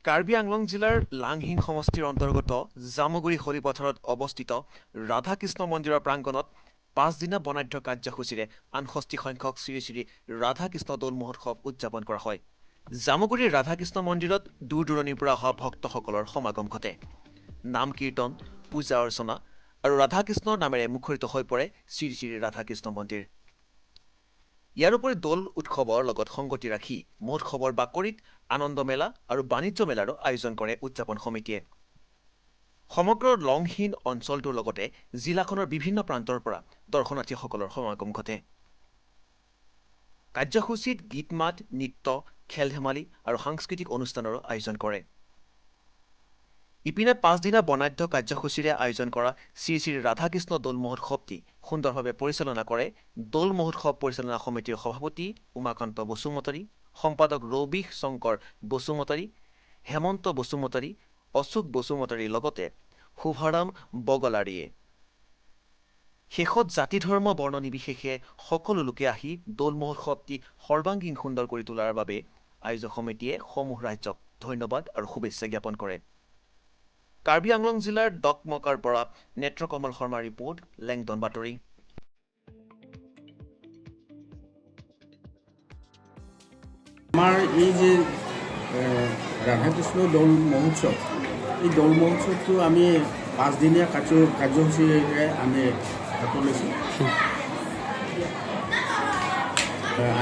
কাৰ্বি আংলং জিলাৰ লাংহিং সমষ্টিৰ অন্তৰ্গত জামুগুৰি হৰিপথাৰত অৱস্থিত ৰাধাকৃষ্ণ মন্দিৰৰ প্ৰাংগণত 5 দিনীয়া বৰ্ণাঢ্য কাৰ্যসূচীৰে 68 সংখ্যক শ্ৰী শ্ৰী ৰাধাকৃষ্ণ দৌল মহোৎসৱ উদযাপন কৰা হয়। জামুগুৰিৰ ৰাধাকৃষ্ণ মন্দিৰত দূৰ দূৰণিৰ পৰা অহা ভক্তসকলৰ সমাগম ঘটে। নাম কীৰ্তন, পূজা অৰ্চনা আৰু ৰাধাকৃষ্ণৰ নামেৰে মুখৰিত হৈ পৰে শ্ৰী শ্ৰী ৰাধাকৃষ্ণ মন্দিৰ। ইয়াৰ উপৰি দৌল উৎসৱৰ লগত সংগতি ৰাখি মহোৎসৱৰ বাকৰিত আনন্দ মেলা আৰু বাণিজ্য মেলাৰো আয়োজন কৰে উদযাপন সমিতিয়ে। সমগ্ৰ লংহীন অঞ্চলটোৰ লগতে জিলাখনৰ বিভিন্ন প্ৰান্তৰ পৰা দৰ্শনাৰ্থীসকলৰ সমাগম ঘটে। কাৰ্যসূচীত গীত-মাত, নৃত্য, খেল-ধেমালি আৰু সাংস্কৃতিক অনুষ্ঠানৰো আয়োজন কৰে। ইপিনে 5 দিনীয়া বৰ্ণাঢ্য কাৰ্যসূচীৰে আয়োজন কৰা শ্ৰী শ্ৰী ৰাধাকৃষ্ণ দৌল মহোৎসৱটি সুন্দৰভাৱে পৰিচালনা কৰে দৌল মহোৎসৱ পৰিচালনা সমিতিৰ সভাপতি উমাকান্ত বসুমতাৰী, সম্পাদক ৰবীশ শংকৰ বসুমতাৰী, হেমন্ত বসুমতাৰী, অশোক বসুমতাৰীৰ লগতে শুভাৰাম বগলাৰীয়ে। শেষত জাতি ধৰ্ম বৰ্ণ নিৰ্বিশেষে সকলো লোকে আহি দৌল মহোৎসৱটি সৰ্বাংগীন সুন্দৰ কৰি তোলাৰ বাবে আয়োজক সমিতিয়ে সমূহ ৰাজ্যক ধন্যবাদ আৰু শুভেচ্ছা জ্ঞাপন কৰে। কাৰ্বি আংলং জিলাৰ ডকমকাৰ পৰা নেত্ৰকমল শৰ্মাৰ ৰিপৰ্ট, লেংডন বাতৰি। আমাৰ এই যে ৰাধাকৃষ্ণ দৌল মহোৎসৱ, এই দৌল মহোৎসৱটো আমি 5 দিনীয়া কাৰ্যসূচীৰে আমি হাতত লৈছোঁ।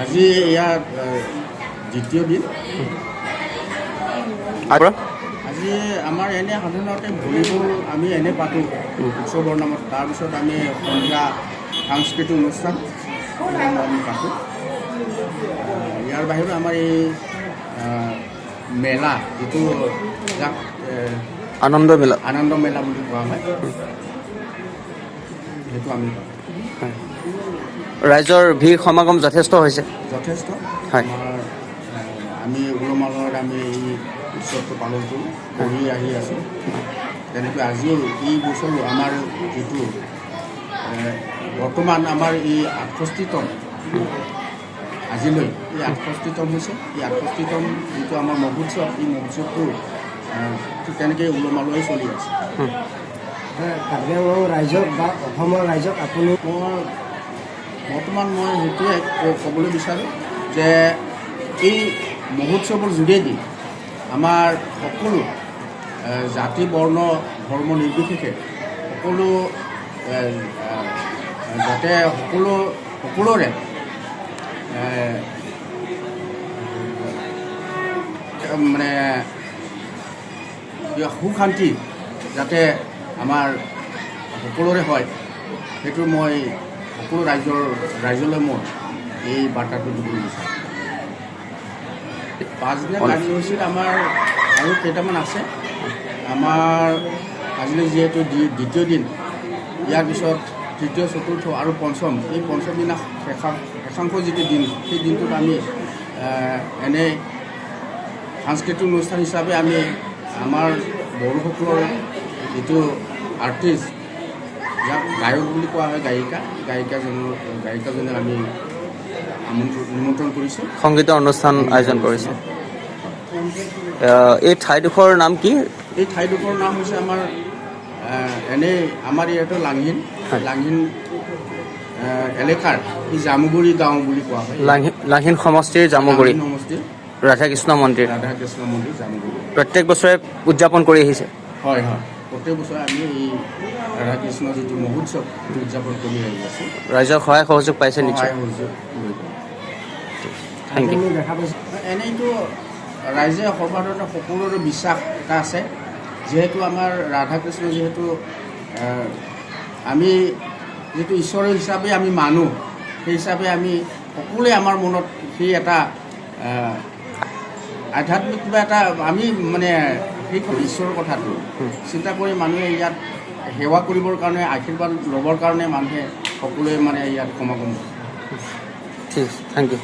আজি ইয়াৰ দ্বিতীয় দিন। আজি আমাৰ এনে সাধাৰণতে ভলীবল আমি এনে পাতোঁ উৎসৱৰ নামত। তাৰপিছত আমি সন্ধিয়া সাংস্কৃতিক অনুষ্ঠান আমি পাতোঁ। ইয়াৰ বাহিৰেও আমাৰ এই মেলা, যিটো যাক আনন্দ মেলা বুলি কোৱা হয়, সেইটো আমি পাতোঁ। ৰাইজৰ ভিৰ সমাগম যথেষ্ট হৈছে। আমাৰ আমি উলহ-মালহেৰে আমি এই উৎসৱটো পালন কৰি আহি আছোঁ। তেনেকৈ আজিও এই বছৰো আমাৰ যিটো বৰ্তমান আমাৰ এই 68তম আজিলৈ এই 68তম হৈছে। এই 68তম যিটো আমাৰ মহোৎসৱ, এই মহোৎসৱটো ঠিক তেনেকৈ উলহ-মালহে চলি আছে। কাৰ্বি আংলং ৰাইজক বা অসমৰ ৰাইজক আপুনি বৰ্তমান মই সেইটোৱে ক'বলৈ বিচাৰোঁ যে এই মহোৎসৱৰ যোগেদি আমাৰ সকলো জাতি বৰ্ণ ধৰ্ম নিৰ্বিশেষে সকলো যাতে সকলোৰে মানে সুখ শান্তি যাতে আমাৰ সকলোৰে হয়, সেইটো মই সকলো ৰাইজলৈ মই এই বাৰ্তাটো দিবলৈ বিচাৰোঁ। 5 দিনীয়া কাৰ্যসূচীত আমাৰ আৰু কেইটামান আছে। আমাৰ আজিলৈ যিহেতু দ্বিতীয় দিন, ইয়াৰ পিছত তৃতীয়, চতুৰ্থ আৰু পঞ্চম, এই পঞ্চম দিনা শেষাংশ যিটো দিন, সেই দিনটোত আমি এনেই সাংস্কৃতিক অনুষ্ঠান হিচাপে আমি আমাৰ বড়োসকলৰ যিটো আৰ্টিষ্ট, যাক গায়ক বুলি কোৱা হয়, গায়িকাজনক আমি নিমন্ত্ৰণ কৰিছোঁ। সংগীতৰ অনুষ্ঠান আয়োজন কৰিছে। এই ঠাইডোখৰৰ নাম কি? এই ঠাইডোখৰৰ নাম হৈছে আমাৰ এনেই আমাৰ ইয়াতে লাংহিন এলেকাৰ এই জামুগুৰি গাঁও বুলি কোৱা হয়। লাংহিন সমষ্টিৰ জামুগুৰি সমষ্টিৰ ৰাধাকৃষ্ণ মন্দিৰ জামুগুৰি প্ৰত্যেক বছৰে উদযাপন কৰি আহিছে। হয়, প্ৰত্যেক বছৰে আমি এই ৰাধাকৃষ্ণ যিটো মহোৎসৱ উদযাপন কৰি আহি আছোঁ। ৰাইজৰ সহায় সহযোগ পাইছে নিশ্চয়। Thank you. এনেইতো ৰাইজে সৰ্বসাধাৰণতে সকলোৰে বিশ্বাস এটা আছে, যিহেতু আমাৰ ৰাধাকৃষ্ণ যিহেতু আমি যিটো ঈশ্বৰ হিচাপে আমি মানো, সেই হিচাপে আমি সকলোৱে আমাৰ মনত সেই এটা আধ্যাত্মিক কিবা এটা আমি মানে সেই ঈশ্বৰৰ কথাটো চিন্তা কৰি মানুহে ইয়াত সেৱা কৰিবৰ কাৰণে, আশীৰ্বাদ ল'বৰ কাৰণে মানুহে সকলোৱে মানে ইয়াত সমাগম কৰে। ঠিক আছে, থেংক ইউ।